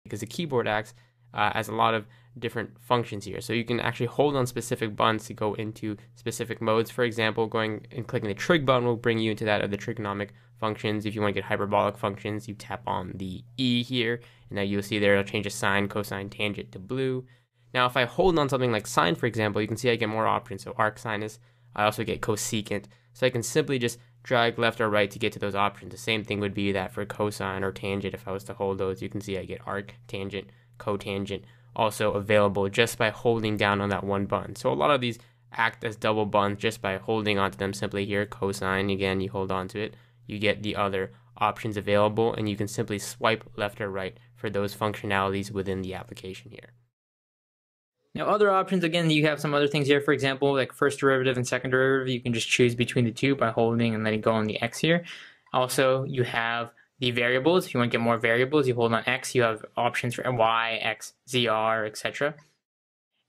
because the keyboard acts as a lot of different functions here. So you can actually hold on specific buttons to go into specific modes. For example, going and clicking the trig button will bring you into that of the trigonomic functions. If you want to get hyperbolic functions, you tap on the E here, and now you'll see there it'll change the sine, cosine, tangent to blue. Now if I hold on something like sine, for example, you can see I get more options. So arc sinus, I also get cosecant. So I can simply just drag left or right to get to those options. The same thing would be that for cosine or tangent. If I was to hold those, you can see I get arc, tangent, cotangent, also available just by holding down on that one button. So a lot of these act as double buttons just by holding onto them simply here. Cosine, again, you hold on to it, you get the other options available, and you can simply swipe left or right for those functionalities within the application here. Now other options, again, you have some other things here. For example, like first derivative and second derivative, you can just choose between the two by holding and letting go on the X here. Also, you have the variables. If you want to get more variables, you hold on X. You have options for Y, X, ZR, etc.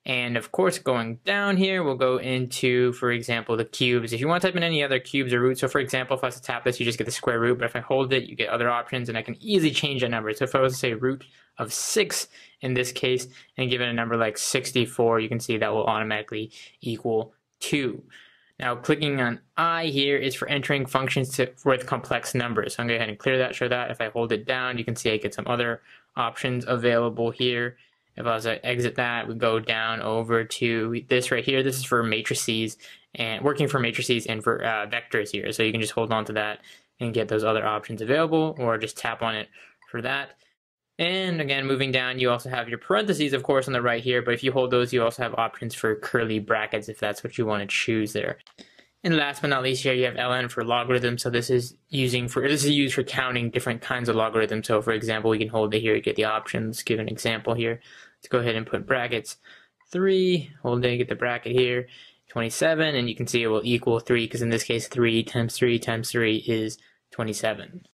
And of course, going down here, we'll go into, for example, the cubes. If you want to type in any other cubes or roots, so for example, if I was to tap this, you just get the square root, but if I hold it, you get other options, and I can easily change that number. So if I was to say root of 6 in this case, and give it a number like 64, you can see that will automatically equal 2. Now, clicking on I here is for entering functions with complex numbers. So I'm going to go ahead and clear that, show that. If I hold it down, you can see I get some other options available here. If I was to exit that, we go down over to this right here. This is for matrices and working for matrices and for vectors here. So you can just hold on to that and get those other options available, or just tap on it for that. And again, moving down, you also have your parentheses, of course, on the right here. But if you hold those, you also have options for curly brackets if that's what you want to choose there. And last but not least, here you have ln for logarithm. So this is used for counting different kinds of logarithms. So for example, we can hold it here to get the options. Give an example here. Let's go ahead and put brackets 3, hold it, get the bracket here, 27, and you can see it will equal 3, because in this case 3 times 3 times 3 is 27.